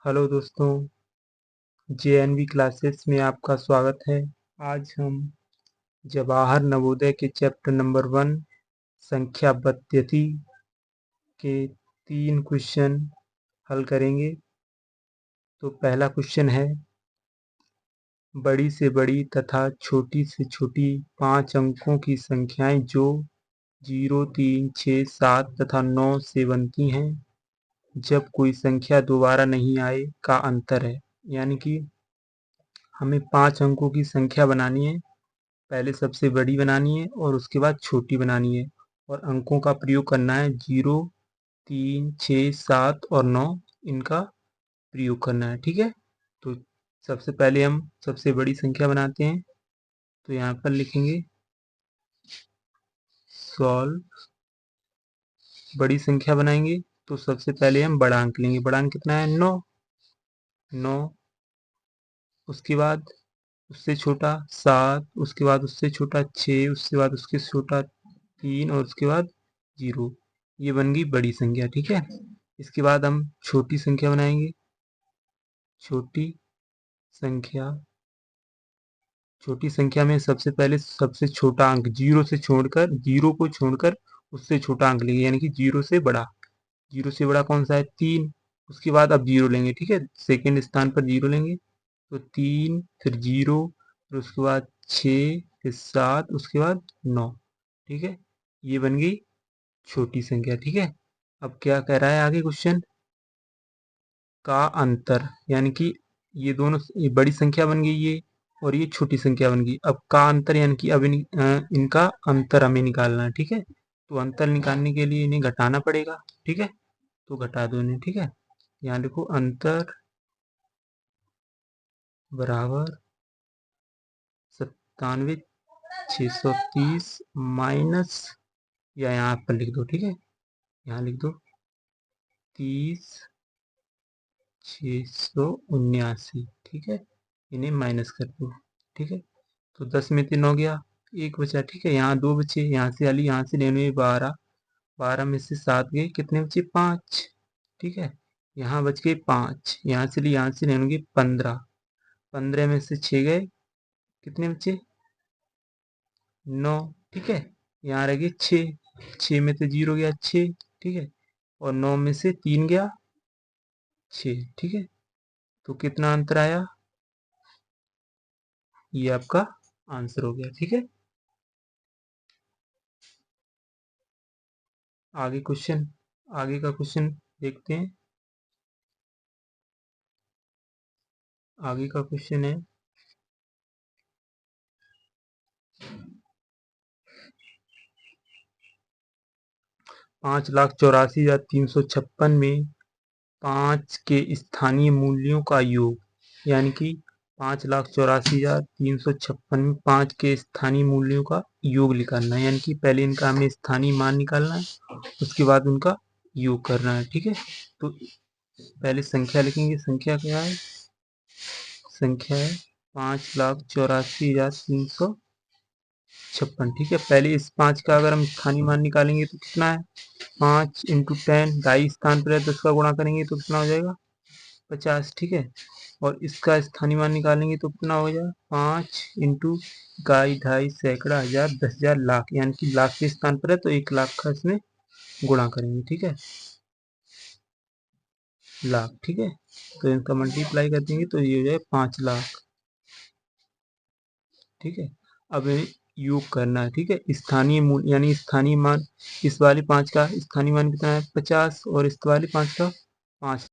Hello दोस्तों, JNV classes में आपका स्वागत है। आज हम जवाहर नवोदय के चैप्टर नंबर 1 संख्या पद्धति के 3 क्वेश्चन हल करेंगे। तो पहला क्वेश्चन है, बड़ी से बड़ी तथा छोटी से छोटी 5 अंकों की संख्याएं जो 0, 3, 6, 7 तथा 9 से बनती हैं, जब कोई संख्या दोबारा नहीं आए का अंतर है। यानी कि हमें 5 अंकों की संख्या बनानी है। पहले सबसे बड़ी बनानी है और उसके बाद छोटी बनानी है, और अंकों का प्रयोग करना है 0, 3, 6, 7 और 9, इनका प्रयोग करना है। ठीक है, तो सबसे पहले हम सबसे बड़ी संख्या बनाते हैं। तो यहाँ पर लिखेंगे सॉल्व। बड़ी संख्या बनाएंगे तो सबसे पहले हम बड़ा अंक लेंगे। बड़ा अंक कितना है? 9। 9, उसके बाद उससे छोटा 7, उसके बाद उससे छोटा 6, उसके बाद उसके छोटा 3 और उसके बाद 0। ये बन गई बड़ी संख्या। ठीक है, इसके बाद हम छोटी संख्या बनाएंगे। छोटी संख्या, छोटी संख्या में सबसे पहले सबसे छोटा अंक 0 से छोड़कर, 0 को छोड़कर उससे छोटा अंक लेंगे, यानी कि 0 से बड़ा। 0 से बड़ा कौन सा है? 3। उसके बाद अब 0 लेंगे। ठीक है, सेकेंड स्थान पर 0 लेंगे, तो 3 फिर 0, फिर उसके बाद 6, फिर 7, उसके बाद 9। ठीक है, ये बन गई छोटी संख्या। ठीक है, अब क्या कह रहा है आगे क्वेश्चन? का अंतर, यानी कि ये दोनों, ये बड़ी संख्या बन गई ये, और ये छोटी संख्या बन गई। अब का अंतर, यानी कि अब इनका अंतर हमें निकालना है। ठीक है, तो अंतर निकालने के लिए इन्हें घटाना पड़ेगा। ठीक है, तो घटा दो इन्हें। ठीक है, यहाँ लिखो अंतर बराबर 97,630 माइनस, या यहाँ पर लिख दो। ठीक है, यहाँ लिख दो 30,679। ठीक है, इन्हें माइनस कर दो। ठीक है, तो 10 में 3 हो गया, एक बचा। ठीक है, यहाँ 2 बचे, यहाँ से वाली यहाँ से लेने 12, 12 में से 7 गए, कितने बचे? 5। ठीक है, यहाँ बच गए 5, यहाँ से लिए यहाँ से लेंगे 15, 15 में से 6 गए, कितने बचे? 9। ठीक है, यहाँ रह गए 6, 6 में से 0 गया 6। ठीक है, और 9 में से 3 गया 6। ठीक है, तो कितना अंतर आया? ये आपका आंसर हो गया। ठीक है, आगे क्वेश्चन, आगे का क्वेश्चन देखते हैं। आगे का क्वेश्चन है, 5,84,356 में 5 के स्थानीय मूल्यों का योग, यानी कि 5,84,356 में 5 के स्थानीय मूल्यों का योग निकालना है। यानी कि पहले इनका हमें स्थानीय मान निकालना है, उसके बाद उनका योग करना है। ठीक है, तो पहले संख्या लिखेंगे। संख्या क्या है? संख्या है 5,84,356। ठीक है, पहले इस 5 का अगर हम स्थानीय मान निकालेंगे तो कितना है? 5 इंटू 10, ढाई स्थान पर है, 10 का गुणा करेंगे तो कितना हो जाएगा? 50। ठीक है, और इसका स्थानीय मान निकालेंगे तो कितना हो जाएगा? 5 इंटू इकाई, ढाई, सैकड़ा, हजार, 10,000, लाख, यानी कि लाख के स्थान पर है तो 1 लाख का इसमें गुणा करेंगे। ठीक है, लाख। ठीक है, तो इनका मल्टीप्लाई कर देंगे तो ये हो जाए 5 लाख। ठीक है, अब इन्हें योग करना है। ठीक है, स्थानीय मूल्य यानी स्थानीय मान, इस वाले 5 का स्थानीय मान कितना है? 50, और इस वाले 5 का 5।